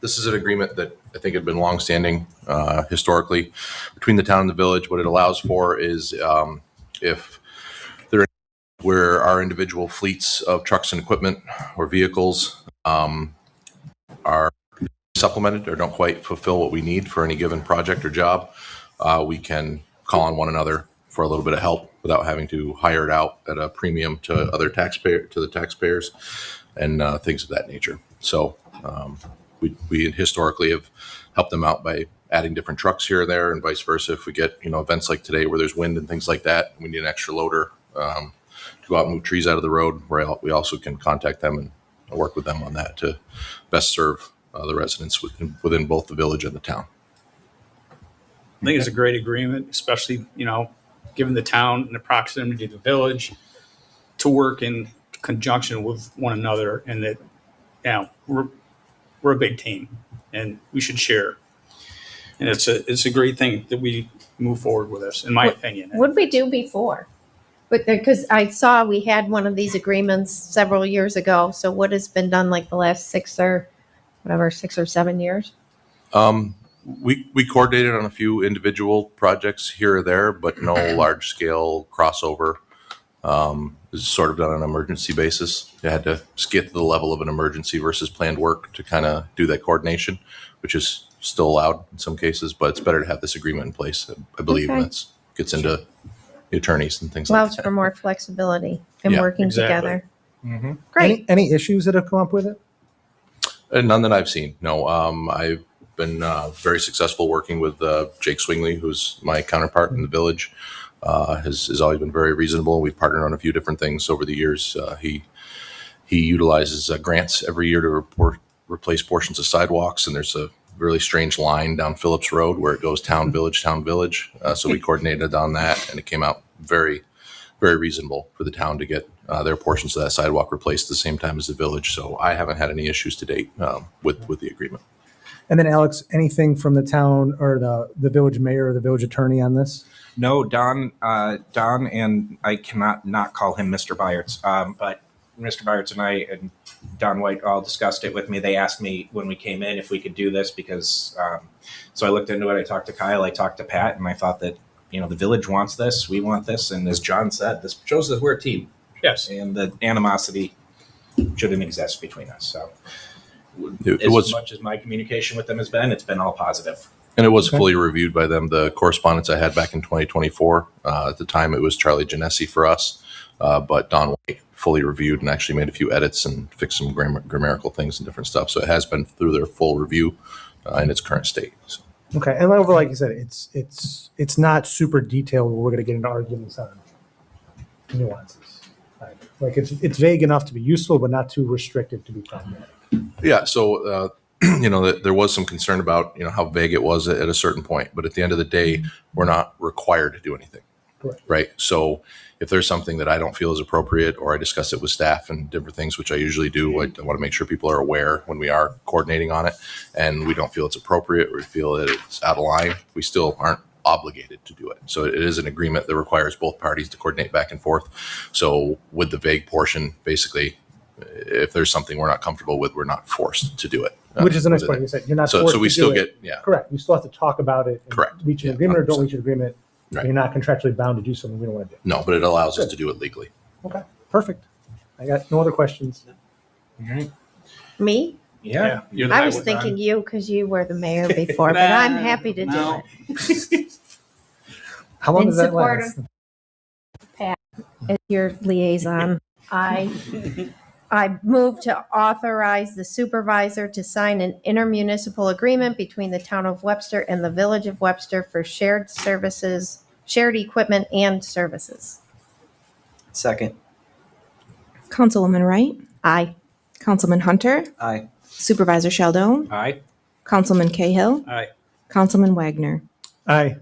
this is an agreement that I think had been longstanding historically between the town and the village. What it allows for is if there where our individual fleets of trucks and equipment or vehicles are supplemented or don't quite fulfill what we need for any given project or job, we can call on one another for a little bit of help without having to hire it out at a premium to the taxpayers and things of that nature. So we historically have helped them out by adding different trucks here or there, and vice versa. If we get events like today where there's wind and things like that, we need an extra loader to go out and move trees out of the road. We also can contact them and work with them on that to best serve the residents within both the village and the town. I think it's a great agreement, especially, given the town and the proximity to the village to work in conjunction with one another, and that, we're a big team and we should share. And it's a great thing that we move forward with this, in my opinion. What did we do before? But because I saw we had one of these agreements several years ago. So what has been done like the last 6 or 7 years? We coordinated on a few individual projects here or there, but no large scale crossover. Is sort of done on an emergency basis. You had to get to the level of an emergency versus planned work to kind of do that coordination, which is still allowed in some cases, but it's better to have this agreement in place, I believe. Okay. And that gets into the attorneys and things Allows like that. for more flexibility in Yeah, working exactly. together. Mm-hmm. Great. Any issues that have come up with it? None that I've seen. No, I've been very successful working with Jake Swingley, who's my counterpart in the village. Has always been very reasonable. We've partnered on a few different things over the years. He utilizes grants every year to replace portions of sidewalks, and there's a really strange line down Phillips Road where it goes town, village. So we coordinated on that, and it came out very, very reasonable for the town to get their portions of that sidewalk replaced at the same time as the village. So I haven't had any issues to date with the agreement. And then Alex, anything from the town or the village mayor or the village attorney on this? No, Don, and I cannot not call him Mr. Byerts, but Mr. Byerts and I and Don White all discussed it with me. They asked me when we came in if we could do this because, so I looked into it. I talked to Kyle, I talked to Pat, and I thought that, the village wants this, we want this. And as John said, this shows that we're a team. Yes. And the animosity shouldn't exist between us. So It as was, much as my communication with them has been, it's been all positive. and it was Okay. fully reviewed by them. The correspondence I had back in 2024, at the time it was Charlie Genesi for us, but Don White fully reviewed and actually made a few edits and fixed some grammatical things and different stuff. So it has been through their full review in its current state. So. Okay, and like you said, it's not super detailed where we're going to get into arguments on nuances. Right? Like it's vague enough to be useful, but not too restrictive to be problematic. Yeah. So, there was some concern about, how vague it was at a certain point, but at the end of the day, we're not required to do anything. Correct. Right. So if there's something that I don't feel is appropriate, or I discuss it with staff and different things, which I usually do, I want to make sure people are aware when we are coordinating on it, and we don't feel it's appropriate or we feel that it's out of line, we still aren't obligated to do it. So it is an agreement that requires both parties to coordinate back and forth. So with the vague portion, basically, if there's something we're not comfortable with, we're not forced to do it. Which is the next within point. it. You said you're not So forced we to still do it. get, Correct. You still have to talk about it. And Correct. Reach an Yeah, agreement or don't 100%. reach an agreement. Right. You're not contractually bound to do something we don't want to do. no, but it allows us to do it legally. Okay, perfect. I got no other questions. Me? Yeah. You're the I guy was with thinking you because you were the mayor before, but I'm happy to do No. it. How long In does that support last? As your liaison, I move to authorize the supervisor to sign an intermunicipal agreement between the town of Webster and the village of Webster for shared services, shared equipment and services. Second. Councilwoman Wright, Aye. Councilman Hunter, Aye. Supervisor Sheldon, Aye. Councilman Cahill, All right. Councilman Wagner. Aye.